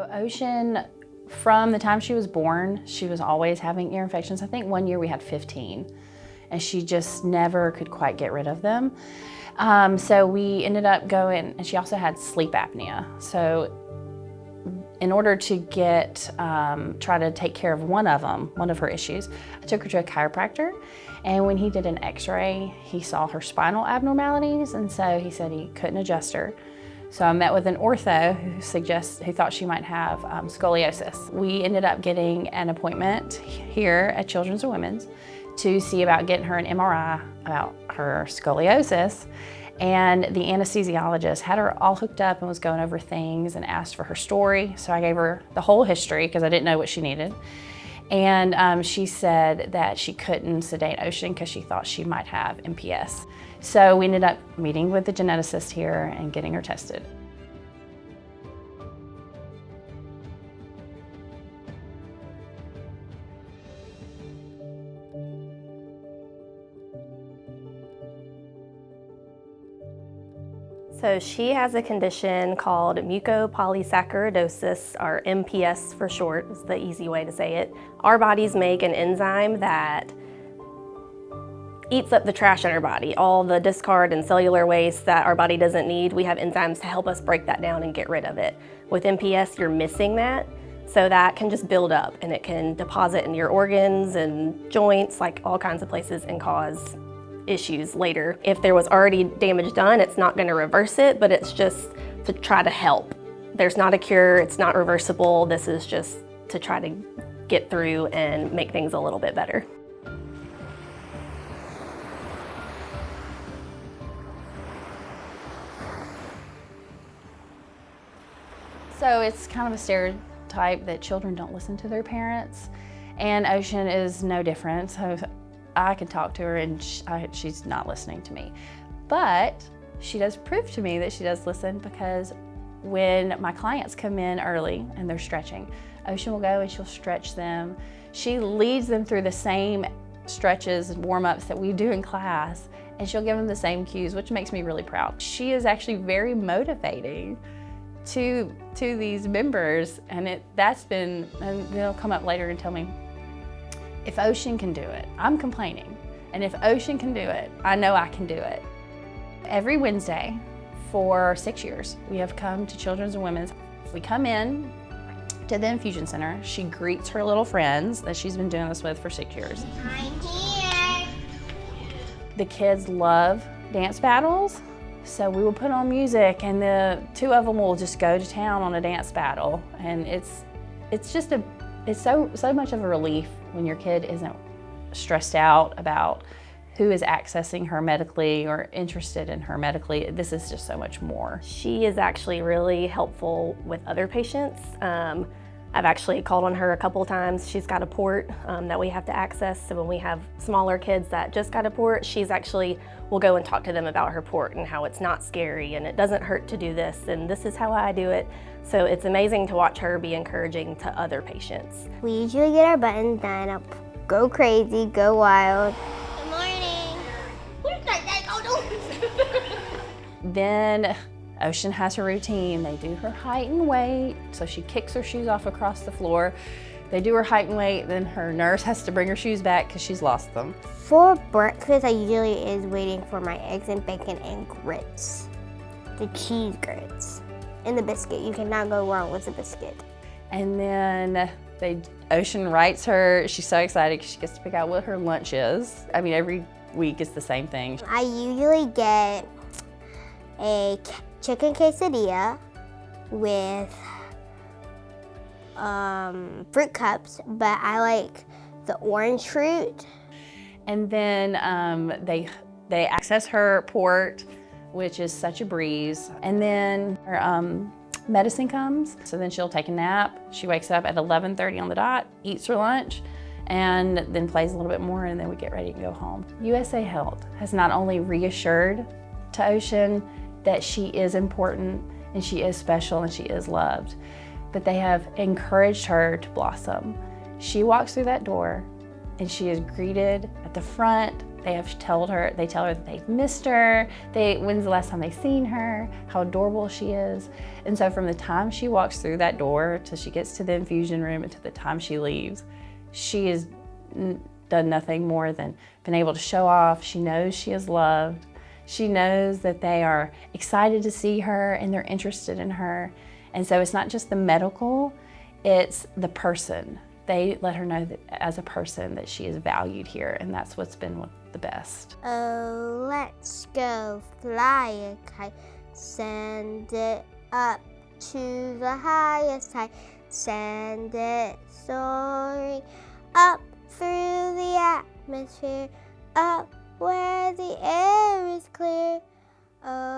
So Ocean, from the time she was born, she was always having ear infections. I think one year we had 15, and she just never could quite get rid of them. So we ended up going, and she also had sleep apnea. So in order to try to take care of one of her issues, I took her to a chiropractor, and when he did an x-ray, he saw her spinal abnormalities, and so he said he couldn't adjust her. So I met with an ortho who thought she might have scoliosis. We ended up getting an appointment here at Children's and Women's to see about getting her an MRI about her scoliosis. And the anesthesiologist had her all hooked up and was going over things and asked for her story. So I gave her the whole history because I didn't know what she needed. And she said that she couldn't sedate Ocean because she thought she might have MPS. So we ended up meeting with the geneticist here and getting her tested. So she has a condition called Mucopolysaccharidosis, or MPS for short, is the easy way to say it. Our bodies make an enzyme that eats up the trash in our body, all the discard and cellular waste that our body doesn't need. We have enzymes to help us break that down and get rid of it. With MPS, you're missing that, so that can just build up and it can deposit in your organs and joints, like all kinds of places, and cause issues later. If there was already damage done, it's not going to reverse it, but it's just to try to help. There's not a cure, it's not reversible. This is just to try to get through and make things a little bit better. So it's kind of a stereotype that children don't listen to their parents, and Ocean is no different. So I can talk to her and she's not listening to me. But she does prove to me that she does listen, because when my clients come in early and they're stretching, Ocean will go and she'll stretch them. She leads them through the same stretches and warm-ups that we do in class, and she'll give them the same cues, which makes me really proud. She is actually very motivating to these members, and they'll come up later and tell me, if Ocean can do it, I'm complaining. And if Ocean can do it, I know I can do it. Every Wednesday for 6 years, we have come to Children's and Women's. We come in to the infusion center. She greets her little friends that she's been doing this with for 6 years. I'm here. The kids love dance battles, so we will put on music, and the two of them will just go to town on a dance battle. And it's so much of a relief when your kid isn't stressed out about who is accessing her medically or interested in her medically. This is just so much more. She is actually really helpful with other patients. I've actually called on her a couple times. She's got a port that we have to access, so when we have smaller kids that just got a port, we'll go and talk to them about her port and how it's not scary and it doesn't hurt to do this, and this is how I do it. So it's amazing to watch her be encouraging to other patients. We usually get our buttons done, go crazy, go wild. Good morning. Where's that? Then Ocean has her routine. They do her height and weight. So she kicks her shoes off across the floor. They do her height and weight, then her nurse has to bring her shoes back because she's lost them. For breakfast, I usually is waiting for my eggs and bacon and grits. The cheese grits. And the biscuit. You cannot go wrong with the biscuit. And then Ocean writes her. She's so excited because she gets to pick out what her lunch is. I mean, every week is the same thing. I usually get a chicken quesadilla with fruit cups, but I like the orange fruit. And then they access her port, which is such a breeze. And then her medicine comes, so then she'll take a nap. She wakes up at 11:30 on the dot, eats her lunch, and then plays a little bit more, and then we get ready to go home. USA Health has not only reassured to Ocean that she is important and she is special and she is loved, but they have encouraged her to blossom. She walks through that door and she is greeted at the front They tell her that they've missed her. When's the last time they've seen her? How adorable she is. And so from the time she walks through that door till she gets to the infusion room and to the time she leaves, she has done nothing more than been able to show off. She knows she is loved. She knows that they are excited to see her and they're interested in her. And so it's not just the medical, it's the person. They let her know that as a person that she is valued here, and that's what's been the best. Oh, let's go fly a kite, send it up to the highest height, send it soaring up through the atmosphere, up where the air is clear. Oh,